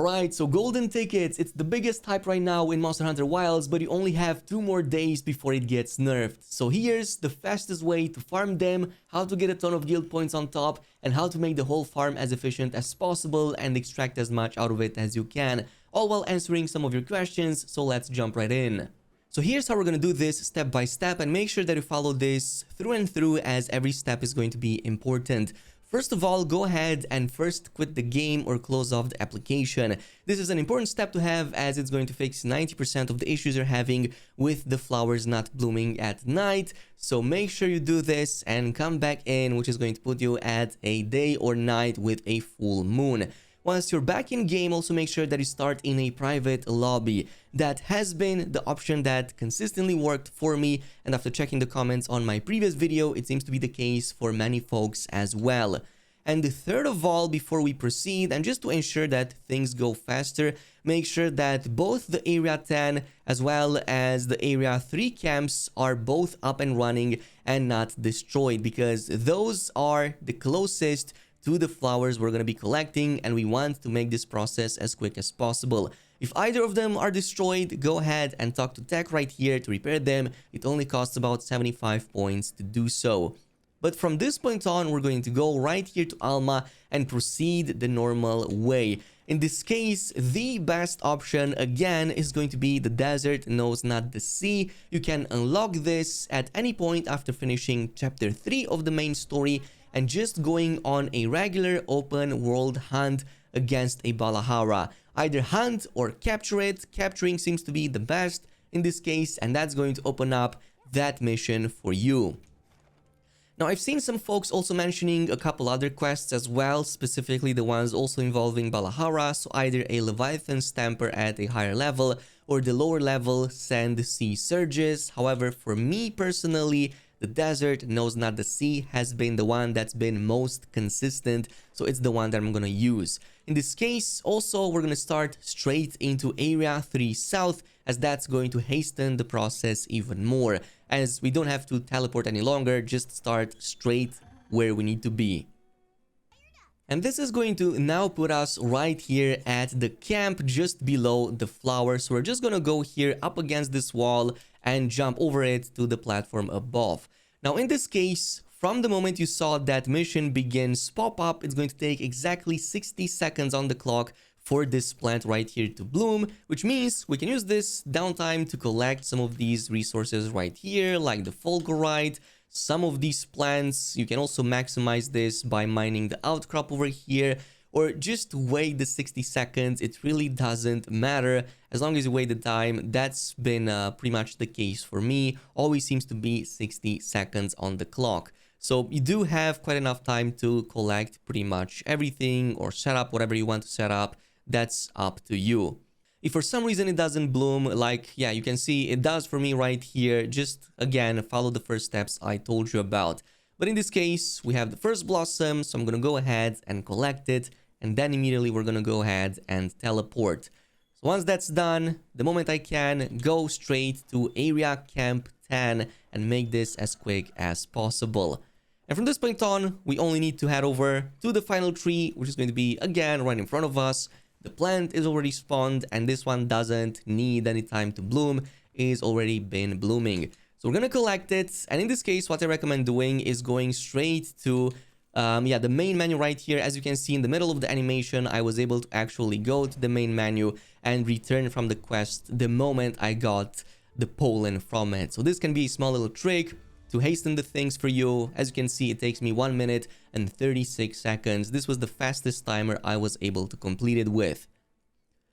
Alright, so golden tickets, it's the biggest hype right now in Monster Hunter Wilds, but you only have 2 more days before it gets nerfed. So here's the fastest way to farm them, how to get a ton of guild points on top, and how to make the whole farm as efficient as possible and extract as much out of it as you can, all while answering some of your questions, so let's jump right in. So here's how we're gonna do this step by step, and make sure that you follow this through and through, as every step is going to be important. First of all, go ahead and first quit the game or close off the application. This is an important step to have, as it's going to fix 90% of the issues you're having with the flowers not blooming at night. So make sure you do this and come back in, which is going to put you at a day or night with a full moon. Once you're back in game, also make sure that you start in a private lobby. That has been the option that consistently worked for me, and after checking the comments on my previous video, it seems to be the case for many folks as well. And third of all, before we proceed, and just to ensure that things go faster, make sure that both the Area 10 as well as the Area 3 camps are both up and running and not destroyed, because those are the closest to the flowers we're going to be collecting, and we want to make this process as quick as possible. If either of them are destroyed, go ahead and talk to tech right here to repair them. It only costs about 75 points to do so. But from this point on, we're going to go right here to Alma and proceed the normal way. In this case, the best option again is going to be the desert knows not the sea. You can unlock this at any point after finishing chapter 3 of the main story and just going on a regular open world hunt against a Balahara. Either hunt or capture it. Capturing seems to be the best in this case, and that's going to open up that mission for you. Now, I've seen some folks also mentioning a couple other quests as well, specifically the ones also involving Balahara, so either a Leviathan Stamper at a higher level or the lower level Sand Sea Surges. However, for me personally, the desert knows not the sea has been the one that's been most consistent, so it's the one that I'm gonna use. In this case, also, we're gonna start straight into Area 3 South, as that's going to hasten the process even more, as we don't have to teleport any longer, just start straight where we need to be. And this is going to now put us right here at the camp just below the flower. So we're just gonna go here up against this wall and jump over it to the platform above. Now in this case, from the moment you saw that mission begins pop up, it's going to take exactly 60 seconds on the clock for this plant right here to bloom, which means we can use this downtime to collect some of these resources right here, like the fulgurite. Some of these plants, you can also maximize this by mining the outcrop over here, or just wait the 60 seconds. It really doesn't matter as long as you wait the time. That's been pretty much the case for me. Always seems to be 60 seconds on the clock. So you do have quite enough time to collect pretty much everything or set up whatever you want to set up. That's up to you. If for some reason it doesn't bloom, like, yeah, you can see it does for me right here, just again, follow the first steps I told you about. But in this case, we have the first blossom, so I'm gonna go ahead and collect it, and then immediately we're gonna go ahead and teleport. So once that's done, the moment I can, go straight to Area Camp 10 and make this as quick as possible. And from this point on, we only need to head over to the final tree, which is going to be, again, right in front of us. The plant is already spawned, and this one doesn't need any time to bloom. It's already been blooming. So we're gonna collect it, and in this case, what I recommend doing is going straight to the main menu right here. As you can see in the middle of the animation, I was able to actually go to the main menu and return from the quest the moment I got the pollen from it. So this can be a small little trick to hasten the things for you. As you can see, it takes me 1 minute and 36 seconds. This was the fastest timer I was able to complete it with.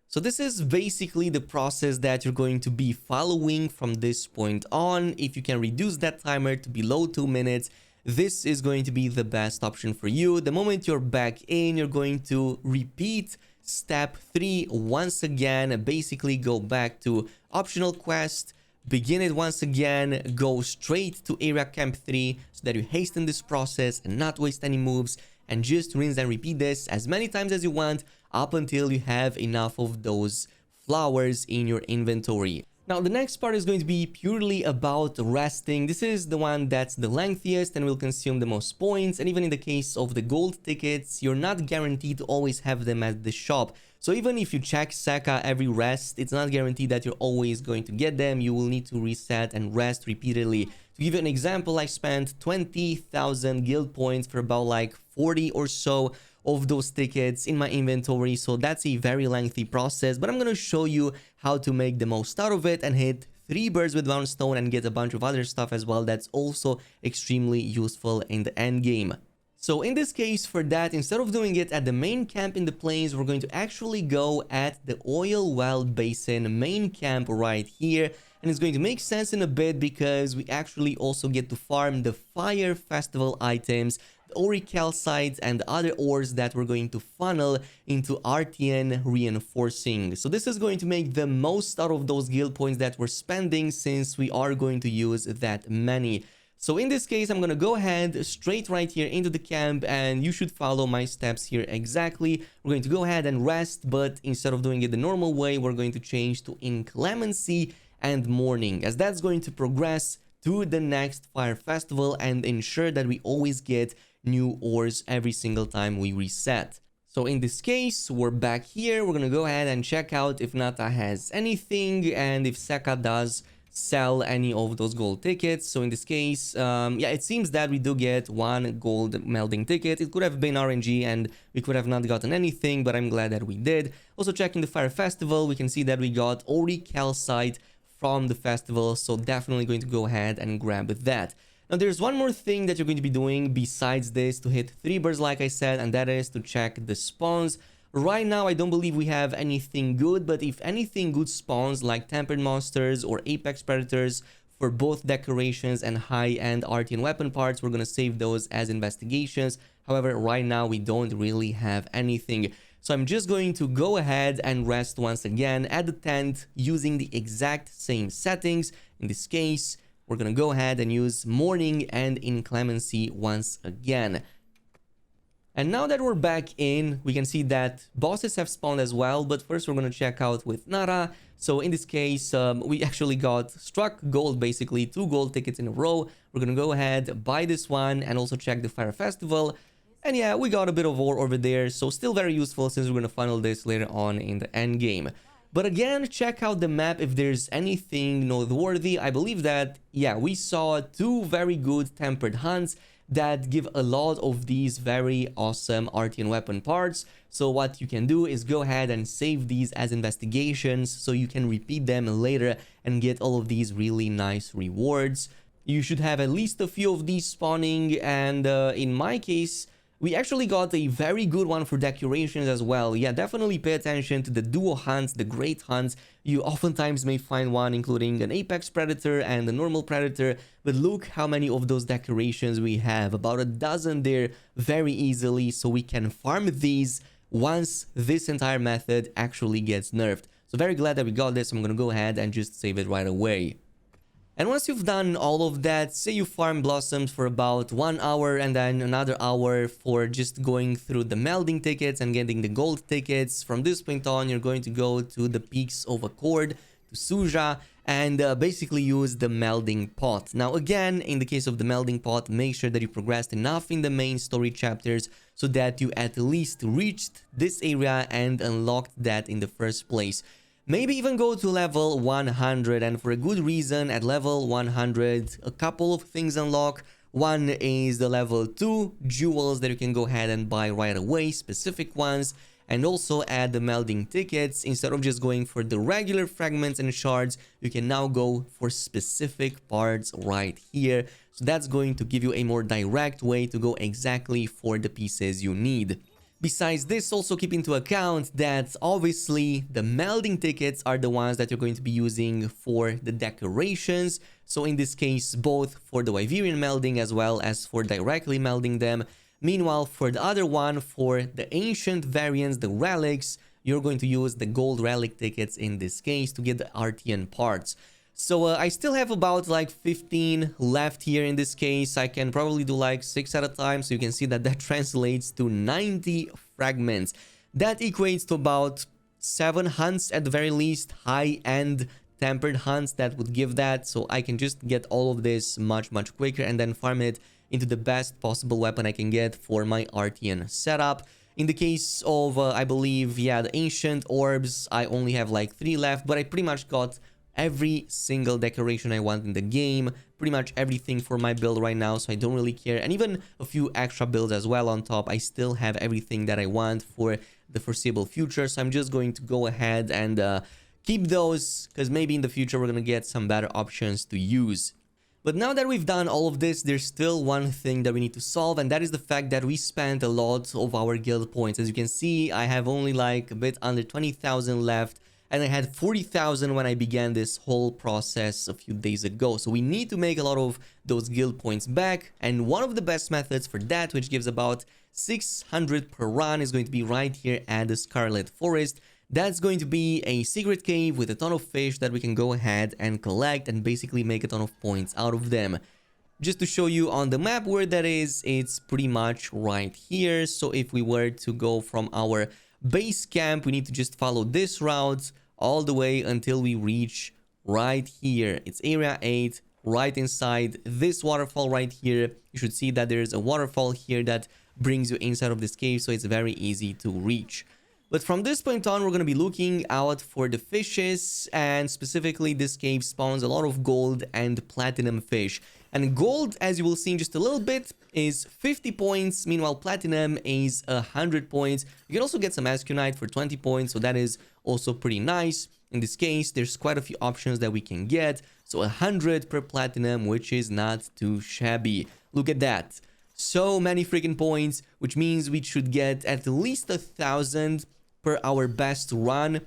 So this is basically the process that you're going to be following from this point on. If you can reduce that timer to below 2 minutes, this is going to be the best option for you. The moment you're back in, you're going to repeat step 3 once again. Basically go back to optional quest, begin it once again, go straight to Area Camp 3 so that you hasten this process and not waste any moves, and just rinse and repeat this as many times as you want up until you have enough of those flowers in your inventory. Now, the next part is going to be purely about resting. This is the one that's the lengthiest and will consume the most points. And even in the case of the gold tickets, you're not guaranteed to always have them at the shop. So even if you check Seka every rest, it's not guaranteed that you're always going to get them. You will need to reset and rest repeatedly. To give you an example, I spent 20,000 guild points for about like 40 or so of those tickets in my inventory, so that's a very lengthy process, but I'm gonna show you how to make the most out of it and hit 3 birds with 1 stone and get a bunch of other stuff as well that's also extremely useful in the end game. So in this case, for that, instead of doing it at the main camp in the plains, we're going to actually go at the oil well basin main camp right here. And it's going to make sense in a bit because we actually also get to farm the fire festival items, the ori calcite and the other ores that we're going to funnel into RTN reinforcing. So this is going to make the most out of those guild points that we're spending, since we are going to use that many. So in this case, I'm going to go ahead straight right here into the camp, and you should follow my steps here exactly. We're going to go ahead and rest, but instead of doing it the normal way, we're going to change to inclemency and mourning, as that's going to progress to the next fire festival and ensure that we always get new ores every single time we reset. So in this case, we're back here. We're going to go ahead and check out if Nata has anything and if Seka does sell any of those gold tickets. So in this case, yeah, it seems that we do get 1 gold melding ticket. It could have been RNG and we could have not gotten anything, but I'm glad that we did. Also checking the fire festival, we can see that we got ori calcite from the festival, so definitely going to go ahead and grab that. Now there's one more thing that you're going to be doing besides this to hit 3 birds, like I said, and that is to check the spawns. Right now, I don't believe we have anything good, but if anything good spawns like tempered monsters or apex predators for both decorations and high-end RTN weapon parts, we're going to save those as investigations. However, right now we don't really have anything. So I'm just going to go ahead and rest once again at the tent using the exact same settings. In this case, we're going to go ahead and use mourning and inclemency once again. And now that we're back in, we can see that bosses have spawned as well, but first we're going to check out with Nara. So in this case, we actually got struck gold, basically 2 gold tickets in a row. We're going to go ahead, buy this one, and also check the fire festival. And yeah, we got a bit of ore over there, so still very useful since we're going to funnel this later on in the end game. But again, check out the map if there's anything noteworthy. I believe that, yeah, we saw 2 very good tempered hunts that give a lot of these very awesome RTN weapon parts. So what you can do is go ahead and save these as investigations so you can repeat them later and get all of these really nice rewards. You should have at least a few of these spawning, and in my case, we actually got a very good one for decorations as well. Yeah, definitely pay attention to the duo hunts, the great hunts. You oftentimes may find one including an apex predator and a normal predator, but look how many of those decorations we have. About a dozen there very easily, so we can farm these once this entire method actually gets nerfed. So very glad that we got this. I'm gonna go ahead and just save it right away. And once you've done all of that, say you farm blossoms for about 1 hour and then another hour for just going through the melding tickets and getting the gold tickets. From this point on, you're going to go to the Peaks of Accord, to Suja, and basically use the Melding Pot. Now again, in the case of the Melding Pot, make sure that you progressed enough in the main story chapters so that you at least reached this area and unlocked that in the first place. Maybe even go to level 100, and for a good reason. At level 100, a couple of things unlock. One is the level 2 jewels that you can go ahead and buy right away, specific ones, and also add the melding tickets. Instead of just going for the regular fragments and shards, you can now go for specific parts right here. So that's going to give you a more direct way to go exactly for the pieces you need. Besides this, also keep into account that obviously the melding tickets are the ones that you're going to be using for the decorations. So in this case, both for the Wyverian melding as well as for directly melding them. Meanwhile, for the other one, for the ancient variants, the relics, you're going to use the gold relic tickets in this case to get the RTN parts. So I still have about like 15 left here in this case. I can probably do like 6 at a time. So you can see that that translates to 90 fragments. That equates to about 7 hunts at the very least, high-end tempered hunts that would give that, so I can just get all of this much quicker and then farm it into the best possible weapon I can get for my RTN setup. In the case of, I believe, yeah, the ancient orbs, I only have like 3 left, but I pretty much got every single decoration I want in the game, pretty much everything for my build right now, so I don't really care. And even a few extra builds as well on top. I still have everything that I want for the foreseeable future, so I'm just going to go ahead and keep those, because maybe in the future we're gonna get some better options to use. But now that we've done all of this, there's still one thing that we need to solve, and that is the fact that we spent a lot of our guild points. As you can see, I have only like a bit under 20,000 left, and I had 40,000 when I began this whole process a few days ago. So we need to make a lot of those guild points back, and one of the best methods for that, which gives about 600 per run, is going to be right here at the Scarlet Forest. That's going to be a secret cave with a ton of fish that we can go ahead and collect and basically make a ton of points out of them. Just to show you on the map where that is, it's pretty much right here. So if we were to go from our base camp, we need to just follow this route all the way until we reach right here. It's area 8, right inside this waterfall right here. You should see that there's a waterfall here that brings you inside of this cave, so it's very easy to reach. But from this point on, we're going to be looking out for the fishes, and specifically this cave spawns a lot of gold and platinum fish. And gold, as you will see in just a little bit, is 50 points, meanwhile platinum is 100 points. You can also get some Escunite for 20 points, so that is also pretty nice. In this case, there's quite a few options that we can get, so 100 per platinum, which is not too shabby. Look at that. So many freaking points, which means we should get at least 1,000 per our best run,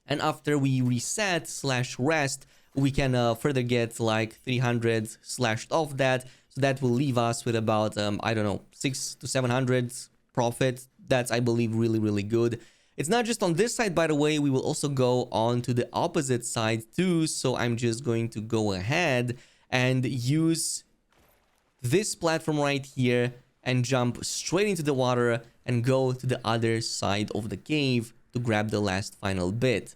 and after we reset / rest, we can further get like 300 slashed off that, so that will leave us with about I don't know, 600 to 700 profit. That's, I believe, really good. It's not just on this side, by the way, we will also go on to the opposite side too, so I'm just going to go ahead and use this platform right here and jump straight into the water and go to the other side of the cave to grab the last final bit.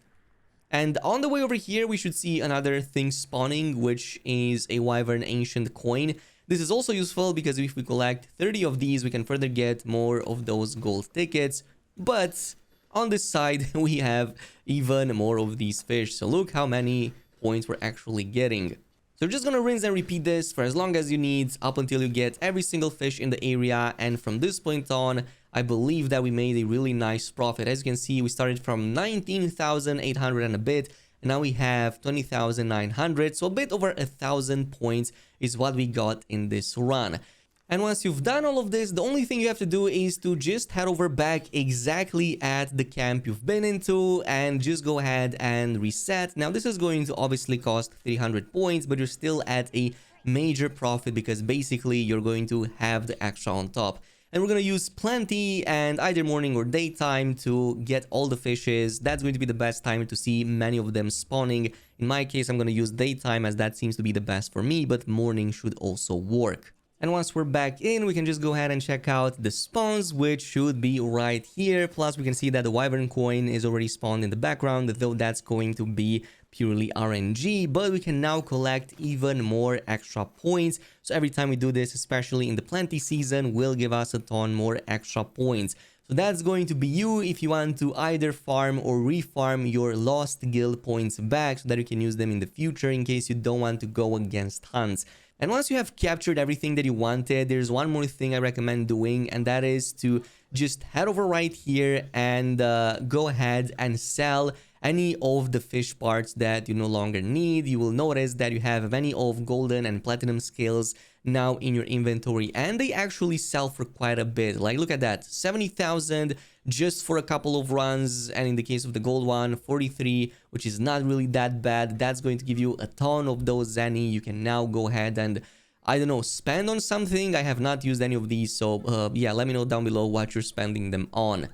And on the way over here, we should see another thing spawning, which is a Wyvern Ancient Coin. This is also useful because if we collect 30 of these, we can further get more of those gold tickets. But on this side, we have even more of these fish. So look how many points we're actually getting. So we're just gonna rinse and repeat this for as long as you need, up until you get every single fish in the area. And from this point on, I believe that we made a really nice profit. As you can see, we started from 19,800 and a bit, and now we have 20,900. So a bit over 1,000 points is what we got in this run. And once you've done all of this, the only thing you have to do is to just head over back exactly at the camp you've been into and just go ahead and reset. Now, this is going to obviously cost 300 points, but you're still at a major profit because basically you're going to have the extra on top. And we're going to use plenty and either morning or daytime to get all the fishes. That's going to be the best time to see many of them spawning. In my case, I'm going to use daytime as that seems to be the best for me, but morning should also work. And once we're back in, we can just go ahead and check out the spawns, which should be right here. Plus, we can see that the Wyvern coin is already spawned in the background, though that's going to be purely RNG. But we can now collect even more extra points. So every time we do this, especially in the plenty season, will give us a ton more extra points. So that's going to be you if you want to either farm or refarm your lost guild points back so that you can use them in the future in case you don't want to go against hunts. And once you have captured everything that you wanted, there's one more thing I recommend doing, and that is to just head over right here and go ahead and sell any of the fish parts that you no longer need. You will notice that you have many of golden and platinum scales now in your inventory, and they actually sell for quite a bit. Like, look at that, 70,000 just for a couple of runs, and in the case of the gold one, 43, which is not really that bad. That's going to give you a ton of those Zenny. You can now go ahead and, I don't know, spend on something. I have not used any of these, so yeah, let me know down below what you're spending them on.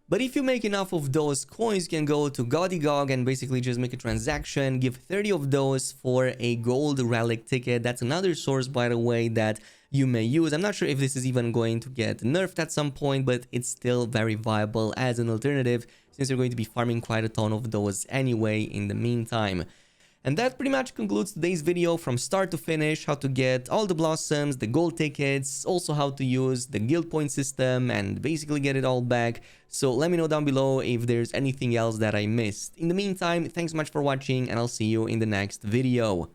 But if you make enough of those coins, you can go to Goddygog and basically just make a transaction, give 30 of those for a gold relic ticket. That's another source, by the way, that you may use. I'm not sure if this is even going to get nerfed at some point, but it's still very viable as an alternative since you're going to be farming quite a ton of those anyway in the meantime. And that pretty much concludes today's video from start to finish, how to get all the blossoms, the gold tickets, also how to use the guild point system and basically get it all back. So let me know down below if there's anything else that I missed. In the meantime, thanks so much for watching and I'll see you in the next video.